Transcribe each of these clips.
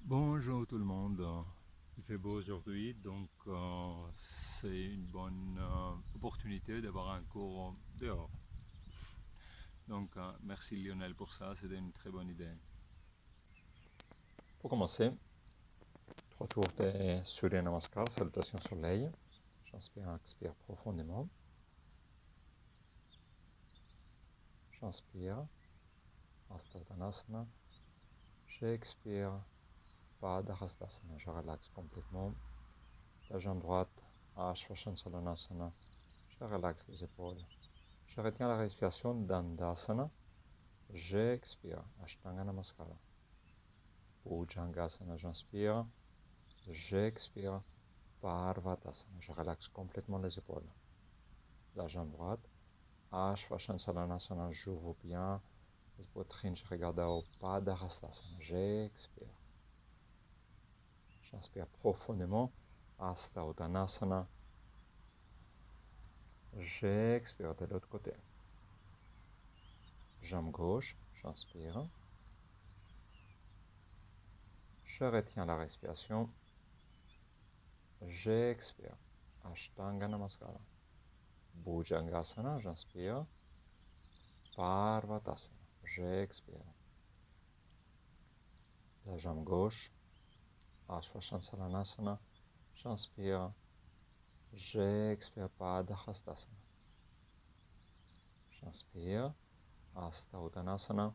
Bonjour tout le monde. Il fait beau aujourd'hui, donc c'est une bonne opportunité d'avoir un cours dehors. Donc merci Lionel pour ça, c'était une très bonne idée. Pour commencer, 3 tours des Surya Namaskar, salutation soleil. J'inspire, expire profondément. J'inspire, Hasta Uttanasana. J'expire, Padahastasana. Je relaxe complètement. La jambe droite, Ashwashansalanasana. Je relaxe les épaules. Je retiens la respiration, Dandasana. J'expire, Ashtanga Namaskara. Bhujangasana, j'inspire. J'expire, Parvatasana. Je relaxe complètement les épaules. La jambe droite, Ashwashansalanasana, j'ouvre bien les poitrines, je regarde au Padahastasana. J'expire. J'inspire profondément. Hasta Uttanasana. J'expire de l'autre côté. Jambe gauche, j'inspire. Je retiens la respiration. J'expire. Ashtanga Namaskara. Bhujangasana, j'inspire. Parvatasana. J'expire. La jambe gauche, Ashwashansalanasana. J'inspire. J'expire, Padahastasana. J'inspire, Hasta Uttanasana,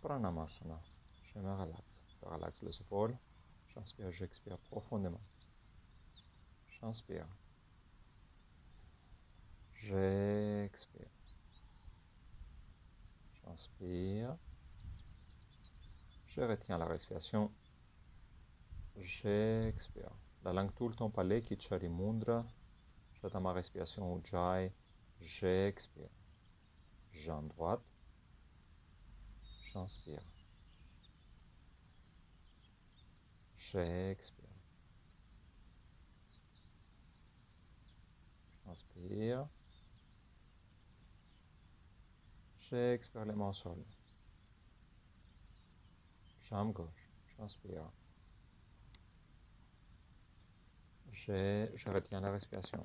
Pranamasana. Je me relaxe. Je relaxe les épaules. J'inspire, j'expire profondément. J'inspire. J'expire. J'inspire. Je retiens la respiration. J'expire. La langue tout le temps palais, Kichari Mudra. J'attends ma respiration Ujjayi. J'expire. Jambe droite. J'inspire. J'expire. J'inspire. J'expire les mains au sol. Jambe gauche. J'inspire. Je retiens la respiration.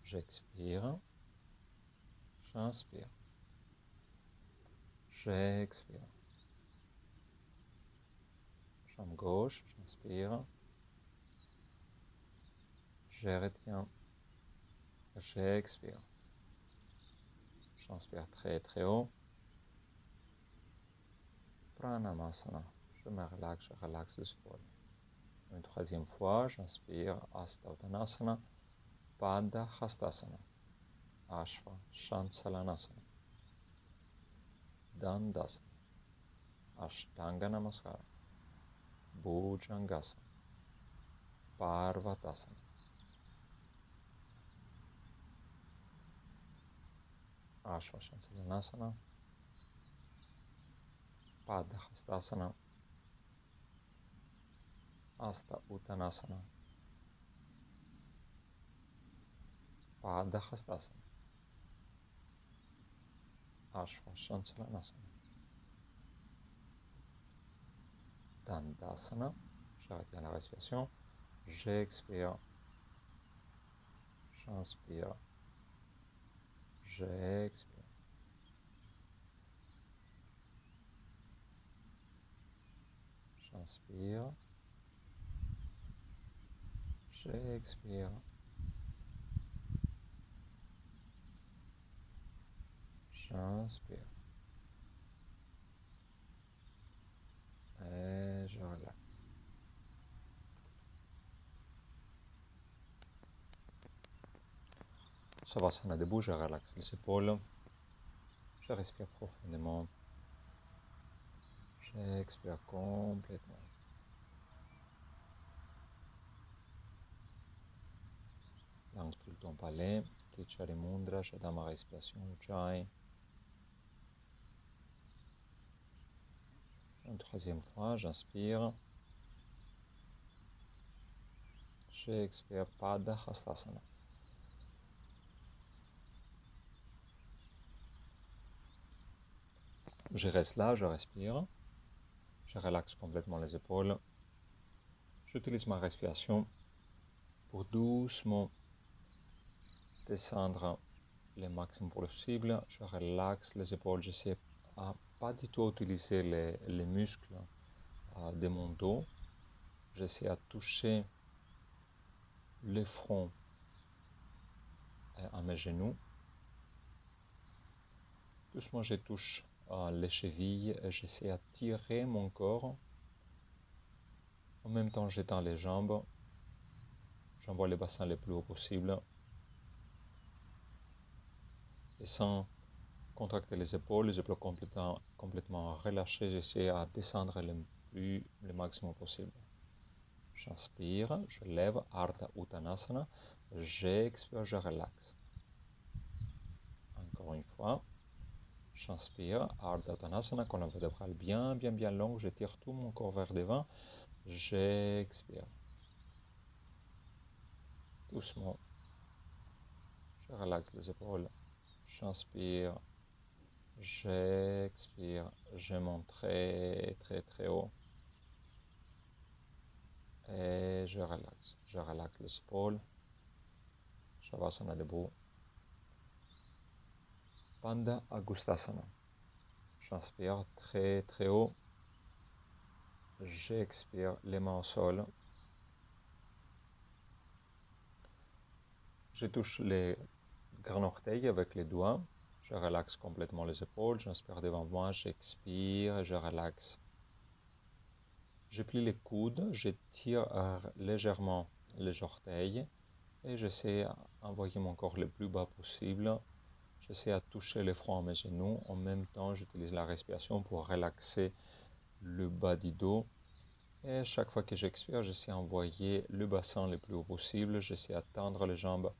J'expire. J'inspire. J'expire. Jambe gauche. J'inspire. Je retiens. J'expire. J'inspire très très haut. Pranamasana. Je me relaxe, je relaxe les épaules. Une troisième fois, j'inspire. Hasta Uttanasana. Padahastasana. Ashwashansalanasana. Dandasana. Ashtanga Namaskara. Bhujangasana. Parvatasana. Ashwashansalanasana. Padahastasana. Hasta Uttanasana. Padahastasana. Ashwashansalanasana. Dandasana. Je retiens la respiration. J'expire. J'inspire. J'expire. J'inspire. J'expire. J'inspire. Et je relaxe. Shavasana debout, je relaxe les épaules. Je respire profondément. J'expire complètement. Langue tout le temps palais. Kichari Mudra, j'attends ma respiration Ujjayi. Une troisième fois, j'inspire. J'expire, Padahastasana. Je reste là, je respire. Je relaxe complètement les épaules. J'utilise ma respiration pour doucement descendre le maximum possible. Je relaxe les épaules. J'essaie à pas du tout utiliser les muscles de mon dos. J'essaie à toucher le front à mes genoux. Doucement, je touche les chevilles et j'essaie à tirer mon corps. En même temps, j'étends les jambes. J'envoie le bassin le plus haut possible. Et sans contracter les épaules complètement relâchées, j'essaie à descendre le maximum possible. J'inspire, je lève, Ardha Uttanasana. J'expire, je relaxe. Encore une fois. J'inspire, Ardha Uttanasana, colonne vertébrale bien longue. Je tire tout mon corps vers devant. J'expire. Doucement. Je relaxe les épaules. J'inspire. J'expire. Je monte très haut. Et je relaxe. Je relaxe les épaules. Shavasana debout. Bandha Agustasana. J'inspire très haut. J'expire les mains au sol. Je touche les grands orteils avec les doigts. Je relaxe complètement les épaules. J'inspire devant moi. J'expire et je relaxe. Je plie les coudes. Je tire légèrement les orteils. Et j'essaie d'envoyer mon corps le plus bas possible. J'essaie à toucher le front à mes genoux. En même temps, j'utilise la respiration pour relaxer le bas du dos. Et chaque fois que j'expire, j'essaie d'envoyer le bassin le plus haut possible. J'essaie de tendre les jambes.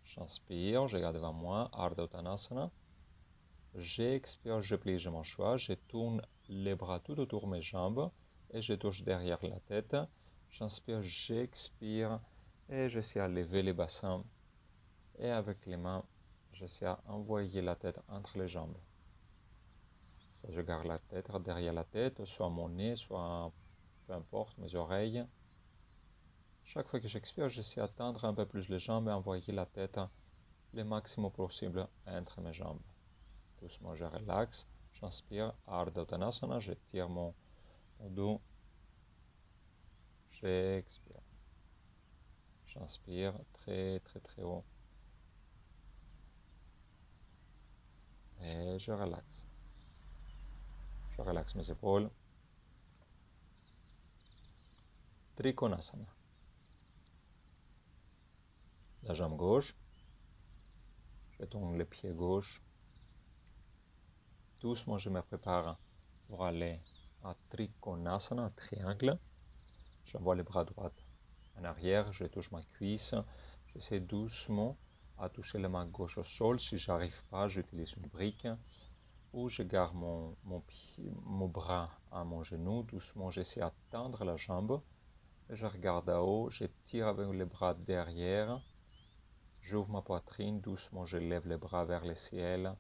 J'inspire, je regarde devant moi, Ardha Uttanasana. J'expire, je plie, je m'assois. Je tourne les bras tout autour de mes jambes et je touche derrière la tête. J'inspire, j'expire et j'essaie de lever les bassins. Et avec les mains, j'essaie d'envoyer la tête entre les jambes. Soit je garde la tête derrière la tête, soit mon nez, soit peu importe, mes oreilles. Chaque fois que j'expire, j'essaie d'atteindre un peu plus les jambes et envoyer la tête le maximum possible entre mes jambes. Doucement, je relaxe. J'inspire, Ardha Uttanasana, je tire mon dos. J'expire. J'inspire très haut. Et je relaxe. Je relaxe mes épaules. Trikonasana. La jambe gauche. Je tourne le pied gauche. Doucement, je me prépare pour aller à Trikonasana, un triangle. J'envoie les bras droits en arrière, je touche ma cuisse. J'essaie doucement à toucher la main gauche au sol. Si je n'arrive pas, j'utilise une brique. Ou je garde mon bras à mon genou. Doucement, j'essaie de tendre la jambe. Je regarde à haut, je tire avec les bras derrière. J'ouvre ma poitrine. Doucement, je lève les bras vers le ciel.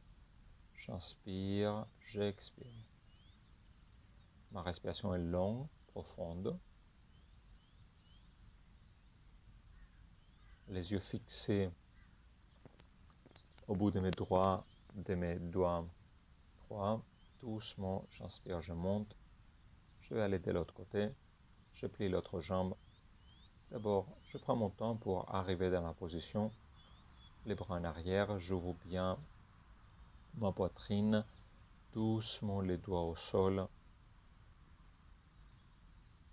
J'inspire, j'expire. Ma respiration est longue, profonde. Les yeux fixés au bout de mes doigts droits. Doucement, j'inspire, je monte. Je vais aller de l'autre côté. Je plie l'autre jambe. D'abord, je prends mon temps pour arriver dans la position. Les bras en arrière, j'ouvre bien ma poitrine. Doucement, les doigts au sol.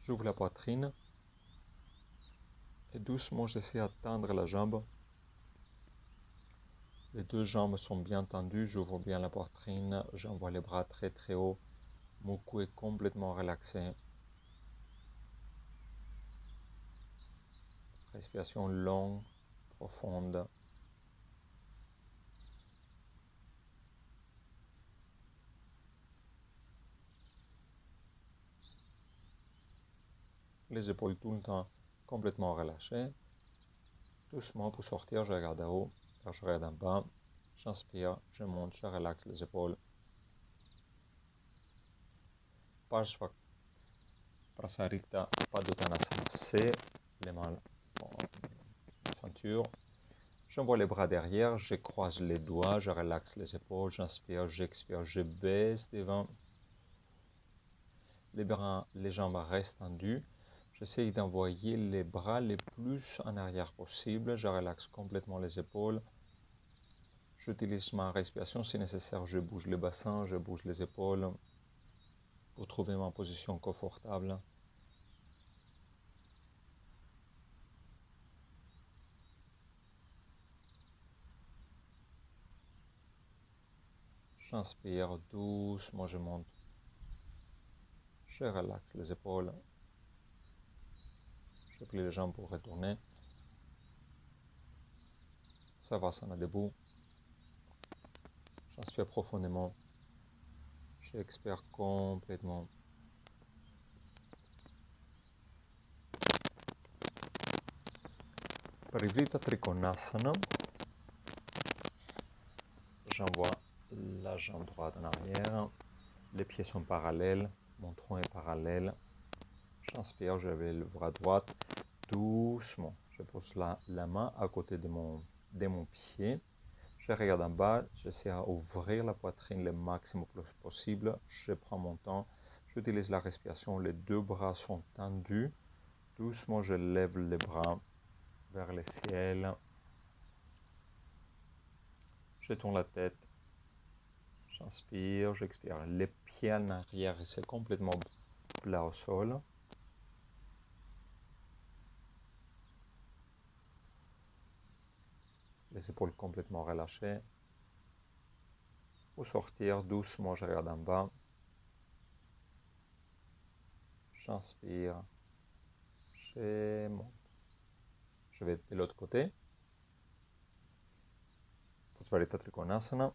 J'ouvre la poitrine. Et doucement, j'essaie de tendre la jambe. Les deux jambes sont bien tendues. J'ouvre bien la poitrine. J'envoie les bras très haut. Mon cou est complètement relaxé. Respiration longue, profonde. Les épaules tout le temps complètement relâchées. Doucement pour sortir, je regarde en haut, je regarde en bas. J'inspire, je monte, je relaxe les épaules. Parshva Prasarita Padottanasana, c'est les mains en ceinture. J'envoie les bras derrière, je croise les doigts, je relaxe les épaules, j'inspire, j'expire, je baisse devant. Les jambes restent tendues. J'essaye d'envoyer les bras les plus en arrière possible. Je relaxe complètement les épaules. J'utilise ma respiration si nécessaire. Je bouge le bassin, je bouge les épaules pour trouver ma position confortable. J'inspire doucement, je monte. Je relaxe les épaules. Je plie les jambes pour retourner. Savasana debout. J'inspire profondément. J'expire complètement. Parivritta Trikonasana. J'envoie la jambe droite en arrière. Les pieds sont parallèles. Mon tronc est parallèle. J'inspire, je lève le bras droit. Doucement, je pose la main à côté de mon pied. Je regarde en bas, j'essaie d'ouvrir la poitrine le maximum possible. Je prends mon temps, j'utilise la respiration, les deux bras sont tendus. Doucement, je lève les bras vers le ciel. Je tourne la tête. J'inspire, j'expire. Les pieds en arrière, c'est complètement plat au sol. Les épaules complètement relâchées. Pour sortir doucement, je regarde en bas. J'inspire. Je monte. Je vais de l'autre côté. Prasarita Trikonasana.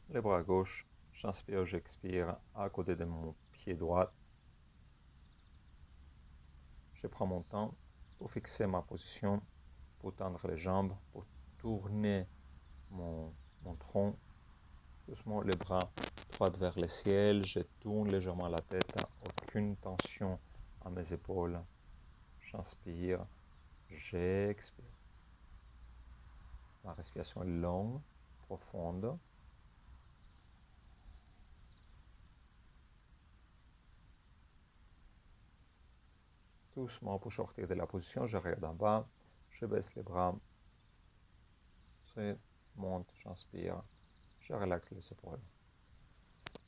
Les bras gauche. J'inspire, j'expire à côté de mon pied droit. Je prends mon temps pour fixer ma position, pour tendre les jambes, pour tourner mon tronc. Doucement les bras droits vers le ciel. Je tourne légèrement la tête. Aucune tension à mes épaules. J'inspire, j'expire. Ma respiration est longue, profonde. Doucement pour sortir de la position, je regarde en bas, je baisse les bras, je monte, j'inspire, je relaxe les épaules.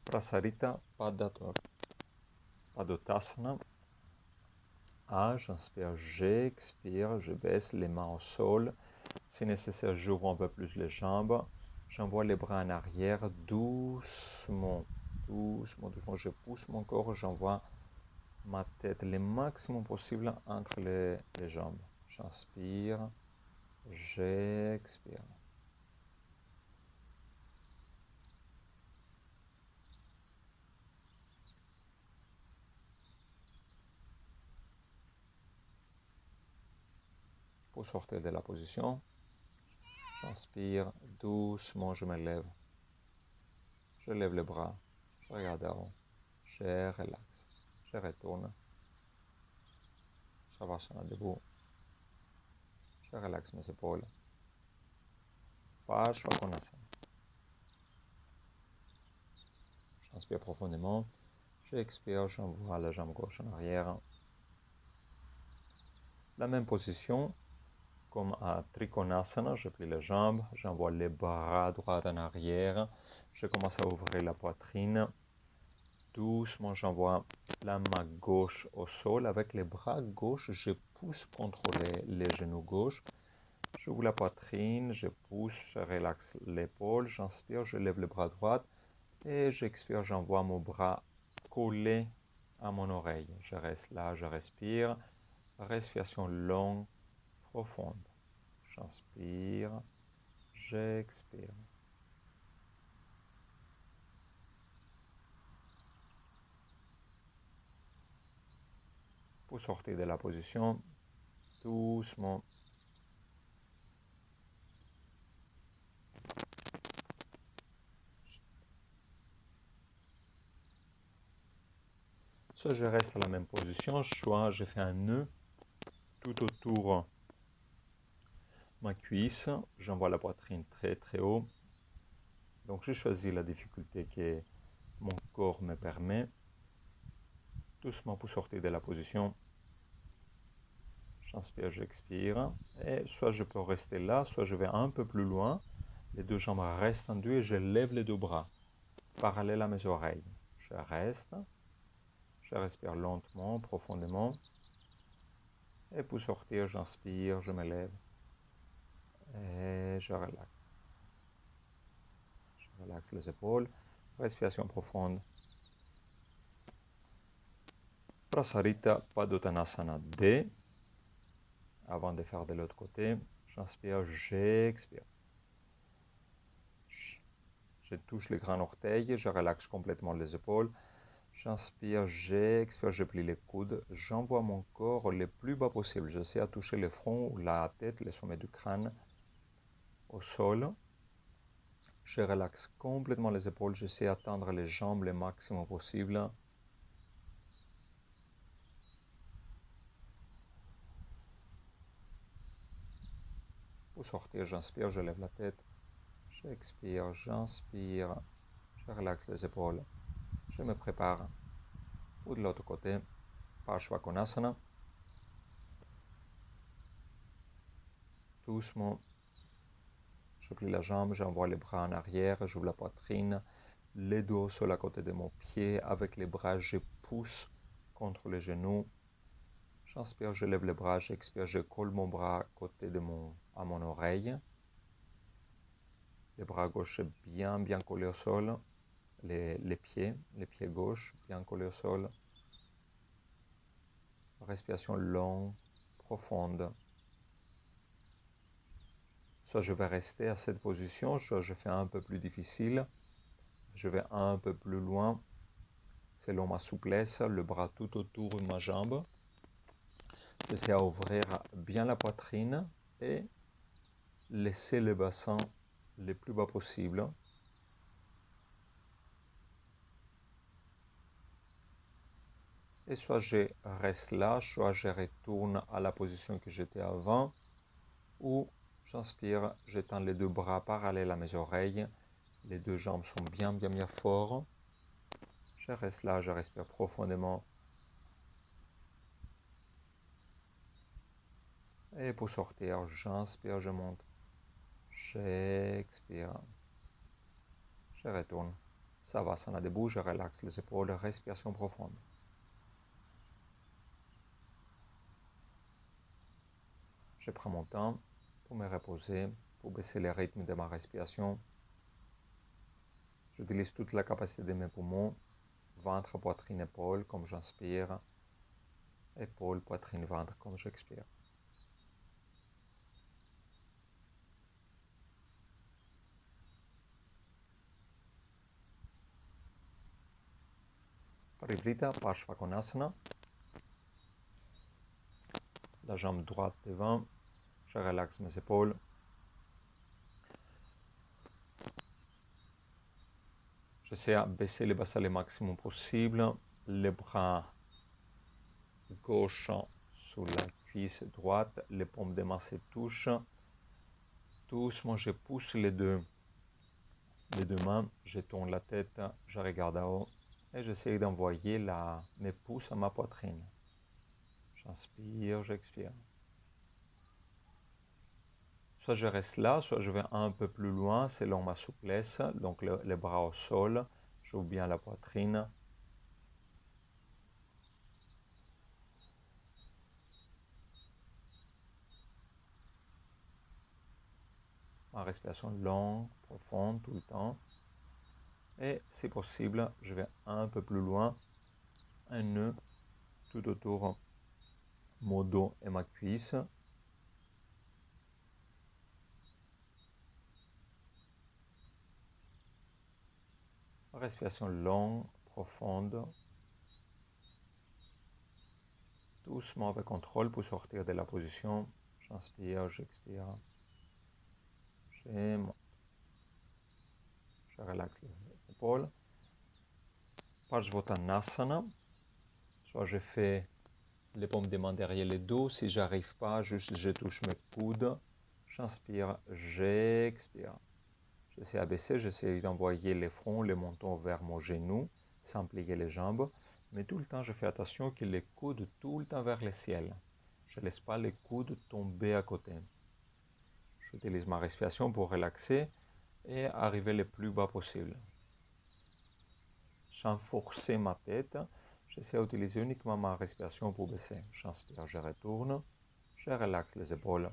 Prasarita Padottanasana. J'inspire, j'expire, je baisse les mains au sol. Si nécessaire, j'ouvre un peu plus les jambes. J'envoie les bras en arrière, doucement, doucement, doucement. Je pousse mon corps, j'envoie ma tête le maximum possible entre les jambes. J'inspire, j'expire. Pour sortir de la position, j'inspire, doucement, je me lève. Je lève les bras, je regarde en haut, je relaxe, je retourne. Savasana debout. Je relaxe mes épaules. Parshva Konasana. J'inspire profondément. J'expire, j'envoie la jambe gauche en arrière. La même position comme à Trikonasana. Je plie les jambes. J'envoie les bras droits en arrière. Je commence à ouvrir la poitrine. Doucement, j'envoie la main gauche au sol. Avec les bras gauche, je pousse contre les genoux gauche. J'ouvre la poitrine, je pousse, je relaxe l'épaule, j'inspire, je lève le bras droit et j'expire, j'envoie mon bras collé à mon oreille. Je reste là, je respire. Respiration longue, profonde. J'inspire, j'expire. Pour sortir de la position, doucement. Soit je reste à la même position, soit je fais un nœud tout autour ma cuisse, j'envoie la poitrine très très haut. Donc je choisis la difficulté que mon corps me permet. Doucement pour sortir de la position. J'inspire, j'expire. Et soit je peux rester là, soit je vais un peu plus loin. Les deux jambes restent tendues et je lève les deux bras parallèles à mes oreilles. Je reste. Je respire lentement, profondément. Et pour sortir, j'inspire, je me lève. Et je relaxe. Je relaxe les épaules. Respiration profonde. Prasarita Padottanasana D. Avant de faire de l'autre côté, j'inspire, j'expire. Je touche les grands orteils, je relaxe complètement les épaules. J'inspire, j'expire, je plie les coudes. J'envoie mon corps le plus bas possible. J'essaie de toucher le front ou la tête, le sommet du crâne au sol. Je relaxe complètement les épaules. J'essaie d'atteindre les jambes le maximum possible. Pour sortir, j'inspire, je lève la tête. J'expire, j'inspire. Je relaxe les épaules. Je me prépare pour de l'autre côté. Parshvakonasana. Doucement. Je plie la jambe, j'envoie les bras en arrière, j'ouvre la poitrine, les dos sur la côté de mon pied. Avec les bras, je pousse contre les genoux. J'inspire, je lève les bras, j'expire, je colle mon bras à côté à mon oreille. Les bras gauche bien collés au sol. Les pieds gauche bien collés au sol. Respiration longue, profonde. Soit je vais rester à cette position, soit je fais un peu plus difficile. Je vais un peu plus loin, selon ma souplesse, le bras tout autour de ma jambe. J'essaie à ouvrir bien la poitrine et laisser le bassin le plus bas possible. Et soit je reste là, soit je retourne à la position que j'étais avant, ou j'inspire, j'étends les deux bras parallèles à mes oreilles. Les deux jambes sont bien forts. Je reste là, je respire profondément. Et pour sortir, j'inspire, je monte. J'expire. Je retourne. Savasana debout, je relaxe les épaules, respiration profonde. Je prends mon temps pour me reposer, pour baisser le rythme de ma respiration. J'utilise toute la capacité de mes poumons, ventre, poitrine, épaule, comme j'inspire, épaule, poitrine, ventre, comme j'expire. Parivrita, Parshvakonasana. La jambe droite devant. Je relaxe mes épaules. J'essaie de baisser le bassin le maximum possible. Les bras gauche sur la cuisse droite. Les paumes de main se touchent. Doucement, je pousse les deux mains. Je tourne la tête. Je regarde en haut. Et j'essaie d'envoyer mes pouces à ma poitrine. J'inspire, j'expire. Soit je reste là, soit je vais un peu plus loin selon ma souplesse. Donc les bras au sol, j'ouvre bien la poitrine. Ma respiration longue, profonde tout le temps. Et si possible, je vais un peu plus loin. Un nœud tout autour mon dos et ma cuisse. Respiration longue, profonde. doucement avec contrôle pour sortir de la position. J'inspire, j'expire. Je monte. Je relaxe les épaules. Parsvottanasana. Soit je fais les paumes des mains derrière le dos. Si j'arrive pas, juste je touche mes coudes. J'inspire, j'expire. J'essaie d'abaisser, j'essaie d'envoyer le front, le menton vers mon genou, sans plier les jambes. Mais tout le temps, je fais attention que les coudes tout le temps vers le ciel. Je ne laisse pas les coudes tomber à côté. J'utilise ma respiration pour relaxer et arriver le plus bas possible. Sans forcer ma tête, j'essaie d'utiliser uniquement ma respiration pour baisser. J'inspire, je retourne, je relaxe les épaules.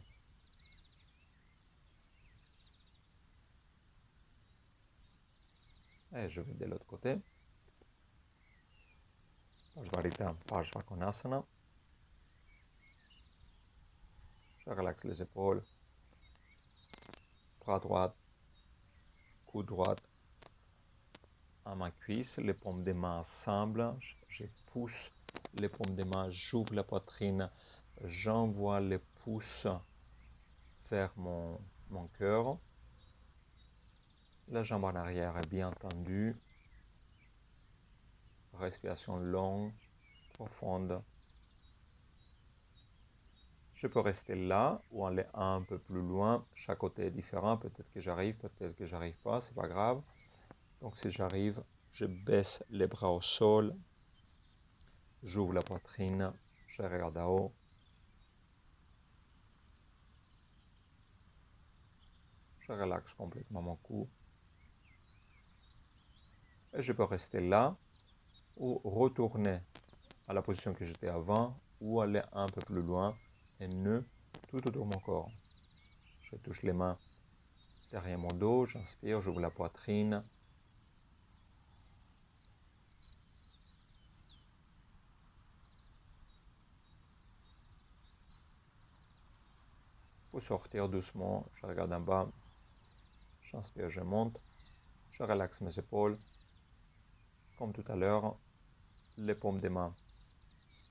Et je vais de l'autre côté. Parsvarita, Parsvakonasana. Je relaxe les épaules. Bras droit, coude droit à ma cuisse, les paumes des mains ensemble. Je pousse les paumes des mains, j'ouvre la poitrine, j'envoie les pouces vers mon cœur. La jambe en arrière est bien tendue. Respiration longue, profonde. Je peux rester là ou aller un peu plus loin. Chaque côté est différent. Peut-être que j'arrive, peut-être que j'arrive pas. C'est pas grave. Donc si j'arrive, je baisse les bras au sol. J'ouvre la poitrine. Je regarde en haut. Je relaxe complètement mon cou. Et je peux rester là ou retourner à la position que j'étais avant ou aller un peu plus loin et nœud tout autour de mon corps. Je touche les mains derrière mon dos, j'inspire, j'ouvre la poitrine. Pour sortir doucement, je regarde en bas, j'inspire, je monte, je relaxe mes épaules. Comme tout à l'heure, les paumes des mains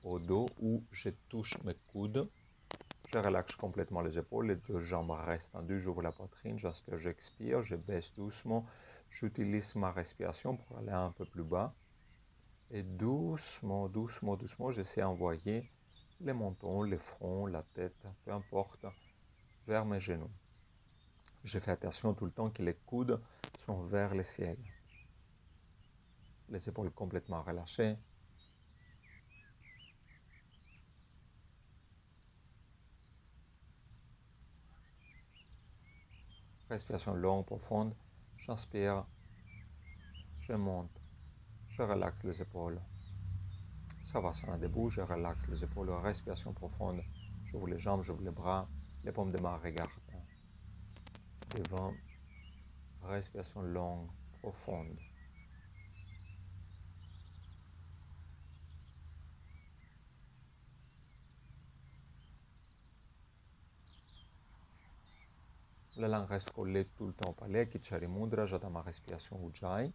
au dos où je touche mes coudes. Je relaxe complètement les épaules, les deux jambes restent tendues, j'ouvre la poitrine, j'inspire, j'expire, je baisse doucement. J'utilise ma respiration pour aller un peu plus bas. Et doucement, doucement, doucement, j'essaie d'envoyer les mentons, le front, la tête, peu importe, vers mes genoux. Je fais attention tout le temps que les coudes sont vers le ciel. Les épaules complètement relâchées. Respiration longue, profonde. J'inspire, je monte, je relaxe les épaules. Savasana debout, je relaxe les épaules. Respiration profonde. J'ouvre les jambes, j'ouvre les bras. Les paumes de main regardent devant. Respiration longue, profonde. La langue reste collée tout le temps au palais. Kichari Mudra, j'attends ma respiration Ujjayi.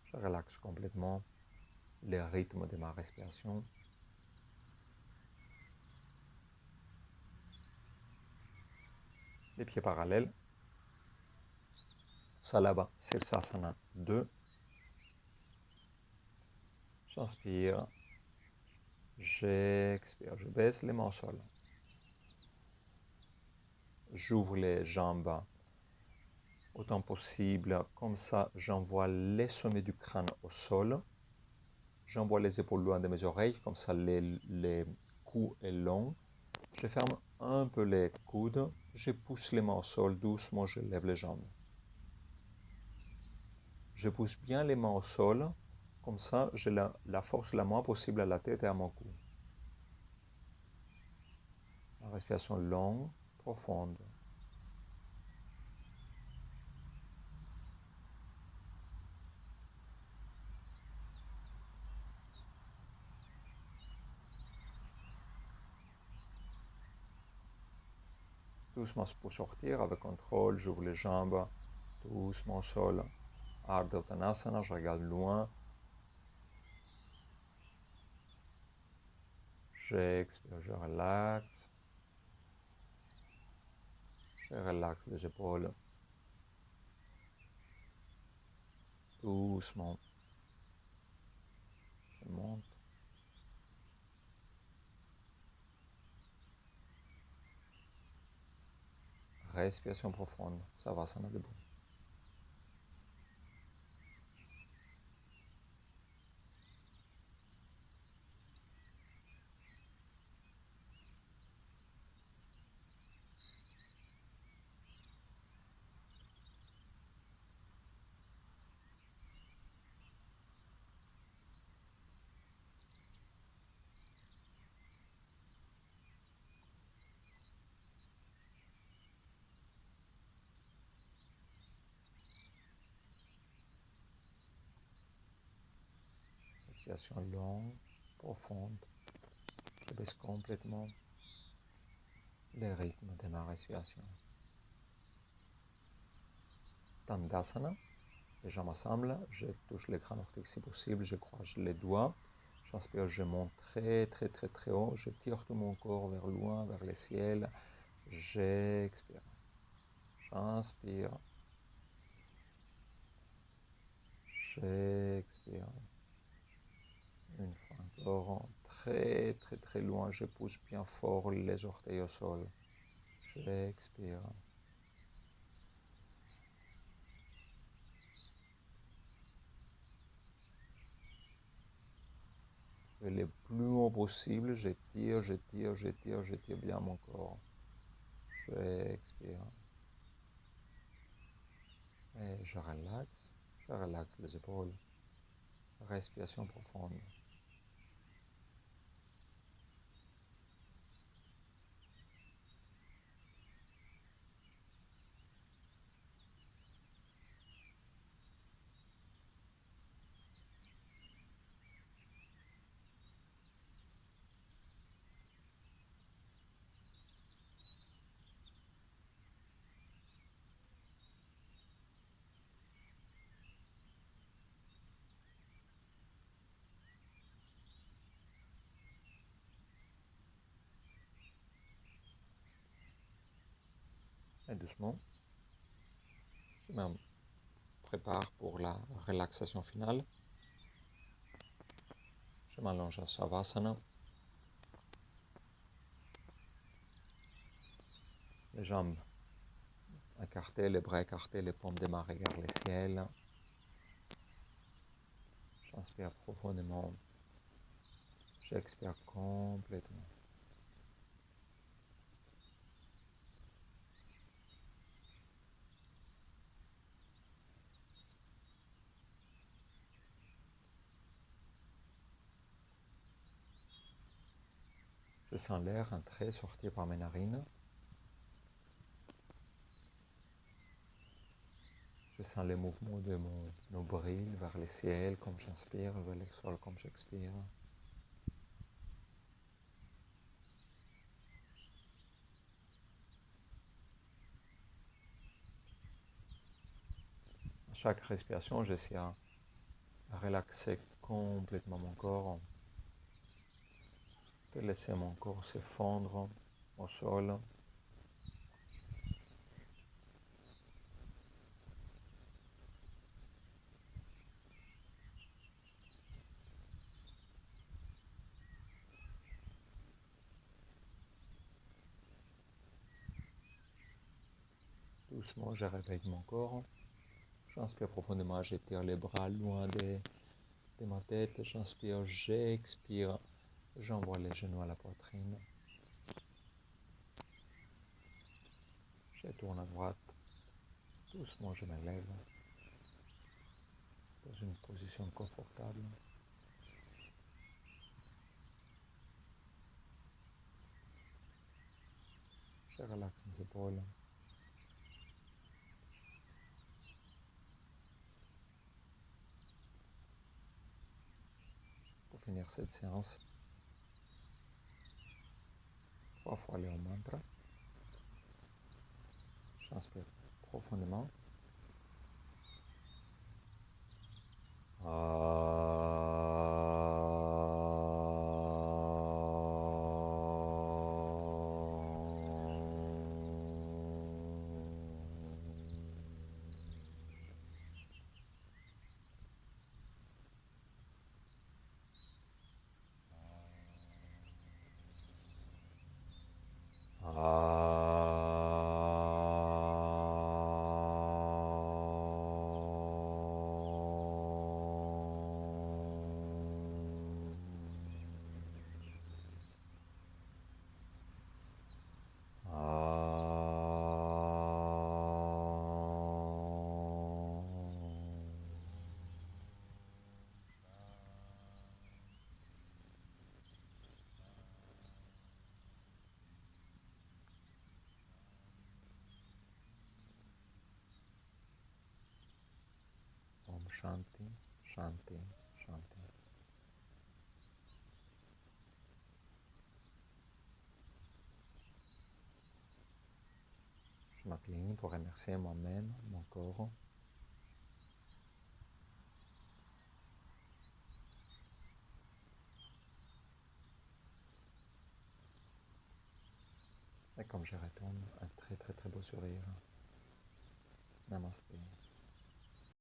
Je relaxe complètement le rythme de ma respiration. Les pieds parallèles. Salabha Sirsasana 2. J'inspire. J'expire. Je baisse les mains au sol. J'ouvre les jambes autant possible. Comme ça, j'envoie les sommets du crâne au sol. J'envoie les épaules loin de mes oreilles. Comme ça, les cou est long. Je ferme un peu les coudes. Je pousse les mains au sol. Doucement, je lève les jambes. Je pousse bien les mains au sol. Comme ça, j'ai la force la moins possible à la tête et à mon cou. La respiration longue, profonde. Doucement pour sortir avec contrôle, j'ouvre les jambes, doucement au sol, Ardha Uttanasana, je regarde loin. J'expire, je relaxe. Je relaxe les épaules. Doucement. Je monte. Respiration profonde. Savasana debout. Respiration longue, profonde. Je baisse complètement le rythme de ma respiration. Tandasana. Les jambes ensemble, je touche les grands orteils si possible, je croise les doigts. J'inspire, je monte très très très très haut, je tire tout mon corps vers loin, vers le ciel. J'expire. J'inspire. J'expire. Une fois encore, très très très loin, je pousse bien fort les orteils au sol. J'expire. Et le plus haut possible, je tire, je tire, je tire, je tire bien mon corps. J'expire. Et je relaxe les épaules. Respiration profonde. Et doucement, je me prépare pour la relaxation finale. Je m'allonge à Savasana. Les jambes écartées, les bras écartés, les paumes des mains regardent le ciel. J'inspire profondément. J'expire complètement. Je sens l'air entrer, sortir par mes narines. Je sens les mouvements de mon nombril vers le ciel comme j'inspire, vers le sol comme j'expire. À chaque respiration, j'essaie de relaxer complètement mon corps, de laisser mon corps se fondre au sol. Doucement, je réveille mon corps. J'inspire profondément, j'étire les bras loin de ma tête. J'inspire, j'expire. J'envoie les genoux à la poitrine. Je tourne à droite. Doucement, je me lève dans une position confortable. Je relaxe mes épaules. Pour finir cette séance, 3 fois le mantra. J'inspire profondément. Shanti, Shanti, Shanti. Je m'incline pour remercier moi-même, mon corps. Et comme je retourne, un très très très beau sourire. Namaste.